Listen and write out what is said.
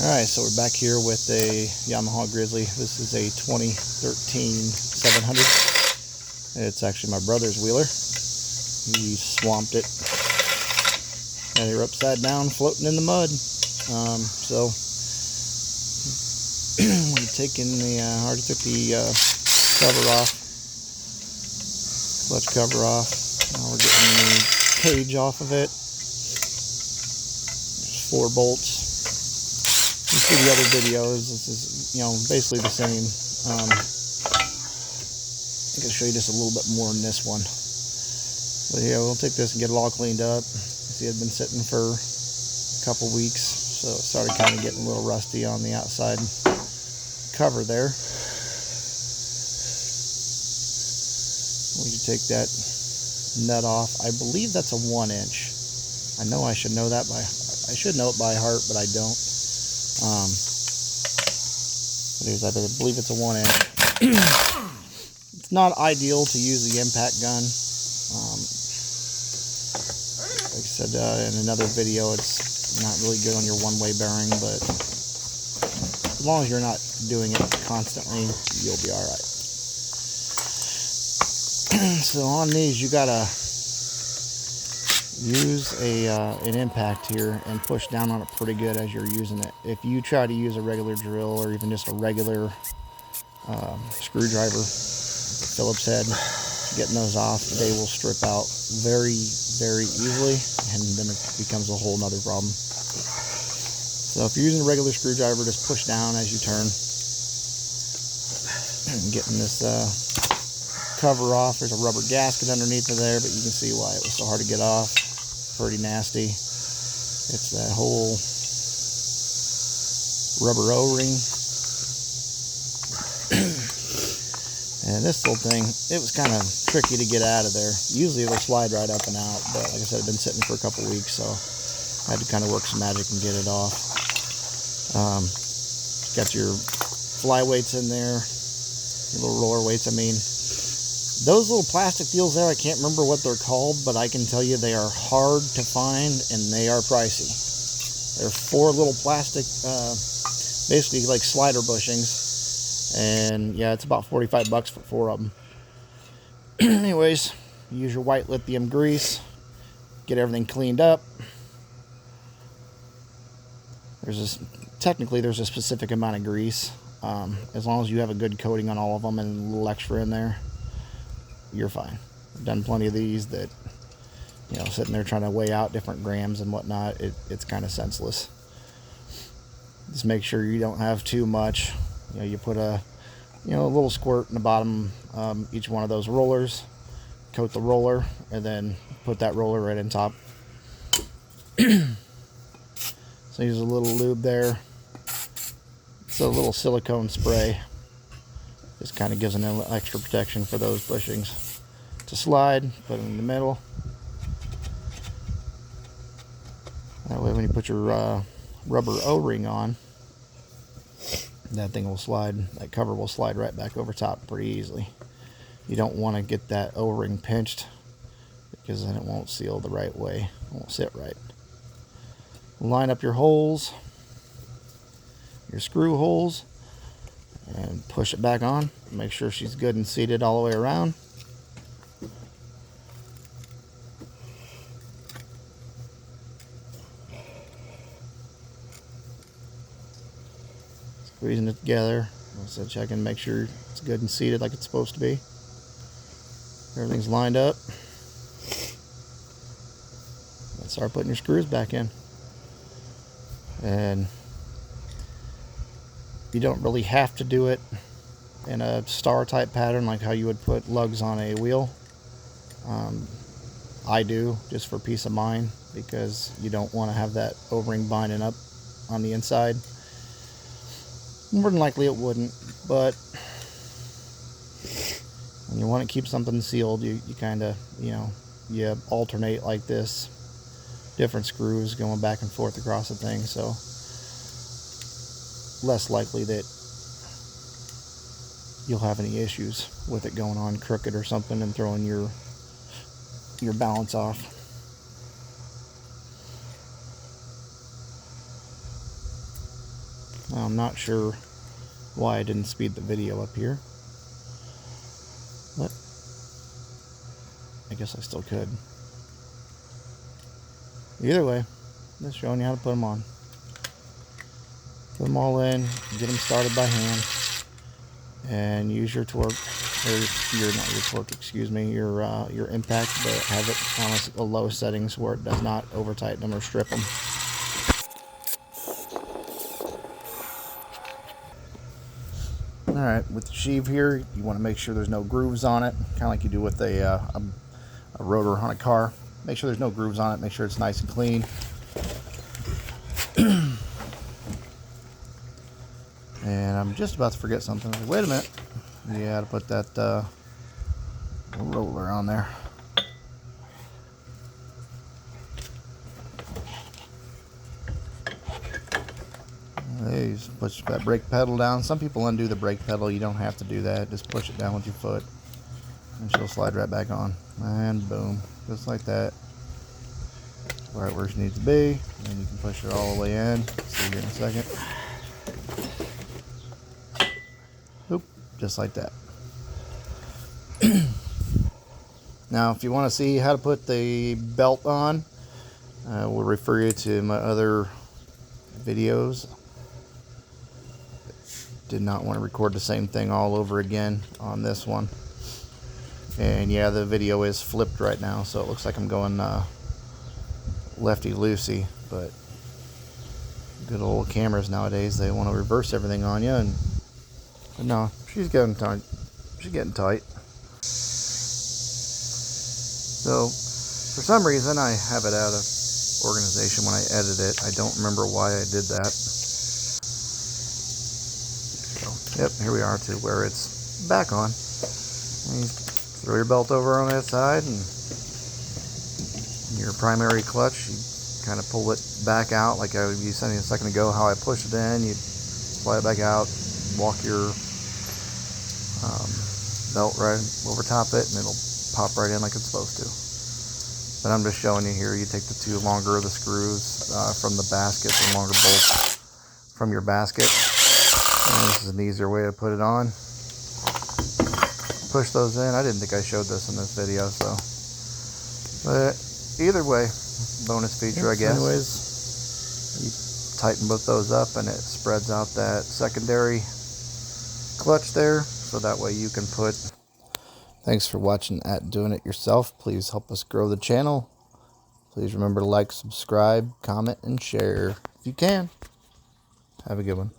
Alright, so we're back here with a Yamaha Grizzly. This is a 2013 700. It's actually my brother's wheeler. He swamped it. And they were upside down, floating in the mud. So we're taking the, already took the cover off, clutch cover off. Now we're getting the cage off of it. There's 4 bolts. You see the other videos. This is, basically the same. I can show you just a little bit more in this one. But yeah, we'll take this and get it all cleaned up. See, it had been sitting for a couple weeks, so it started kind of getting a little rusty on the outside cover there. We can take that nut off. I believe that's a 1-inch. I know I should know that I should know it by heart, but I don't. I believe it's a 1-inch. It's not ideal to use the impact gun. Like I said in another video, it's not really good on your one-way bearing, but as long as you're not doing it constantly, you'll be alright. So on these, you gotta use an impact here and push down on it pretty good as you're using it. If you try to use a regular drill or even just a regular screwdriver, Phillips head, getting those off, they will strip out very, very easily, and then it becomes a whole nother problem. So if you're using a regular screwdriver, just push down as you turn. Getting this cover off. There's a rubber gasket underneath of there, but you can see why it was so hard to get off. Pretty nasty. It's that whole rubber O-ring. And this little thing, it was kind of tricky to get out of there. Usually it'll slide right up and out, but like I said, it's been sitting for a couple weeks, so I had to kind of work some magic and get it off. Got your fly weights in there, your little roller weights, I mean. Those little plastic deals there, I can't remember what they're called, but I can tell you they are hard to find and they are pricey. They're 4 little plastic, basically like slider bushings. And yeah, it's about 45 bucks for 4 of them. Anyways, use your white lithium grease, get everything cleaned up. Technically there's a specific amount of grease. As long as you have a good coating on all of them and a little extra in there, you're fine. I've done plenty of these that, sitting there trying to weigh out different grams and whatnot, it's kind of senseless. Just make sure you don't have too much. You put a little squirt in the bottom each one of those rollers, coat the roller, and then put that roller right on top. So use a little lube there. It's a little silicone spray. Just kind of gives an extra protection for those bushings. To slide, put it in the middle. That way when you put your rubber O-ring on, that thing will slide, that cover will slide right back over top pretty easily. You don't want to get that O-ring pinched, because then it won't seal the right way. It won't sit right. Line up your holes, your screw holes, and push it back on. Make sure she's good and seated all the way around. Squeezing it together. So check and make sure it's good and seated like it's supposed to be. Everything's lined up. Let's start putting your screws back in. And you don't really have to do it in a star type pattern like how you would put lugs on a wheel. I do, just for peace of mind, because you don't want to have that O-ring binding up on the inside. More than likely it wouldn't, but when you want to keep something sealed, you kind of, you alternate like this. Different screws going back and forth across the thing, so less likely that you'll have any issues with it going on crooked or something and throwing your balance off. I'm not sure why I didn't speed the video up here, but I guess I still could. Either way, just showing you how to put them on. Put them all in, get them started by hand, and use your torque, or not your torque, excuse me, your impact, but have it on a low settings where it does not over tighten them or strip them. Alright, with the sheave here, you want to make sure there's no grooves on it, kind of like you do with a rotor on a car. Make sure there's no grooves on it, make sure it's nice and clean. And I'm just about to forget something. Wait a minute. Yeah, to put that roller on there. Hey, just push that brake pedal down. Some people undo the brake pedal. You don't have to do that. Just push it down with your foot, and she'll slide right back on. And boom, just like that. Right where she needs to be. And you can push it all the way in. See you in a second. Oop, just like that. Now, if you want to see how to put the belt on, we'll refer you to my other videos. Did not want to record the same thing all over again on this one. And yeah, the video is flipped right now, so it looks like I'm going lefty-loosey, but good old cameras nowadays, they want to reverse everything on you, but no, she's getting tight. She's getting tight. So, for some reason, I have it out of organization when I edit it. I don't remember why I did that. So, yep, here we are to where it's back on. And you throw your belt over on that side, and your primary clutch, you kind of pull it back out like I was saying a second ago, how I push it in. You slide it back out, walk your belt right over top it, and it'll pop right in like it's supposed to. But I'm just showing you here, you take the two longer of the screws from the basket, the longer bolts from your basket, and this is an easier way to put it on. Push those in. I didn't think I showed this in this video, so, but either way, bonus feature, I guess. Anyways, you tighten both those up and it spreads out that secondary clutch there, so that way you can put. Thanks for watching at Doing It Yourself. Please help us grow the channel. Please remember to like, subscribe, comment, and share if you can. Have a good one.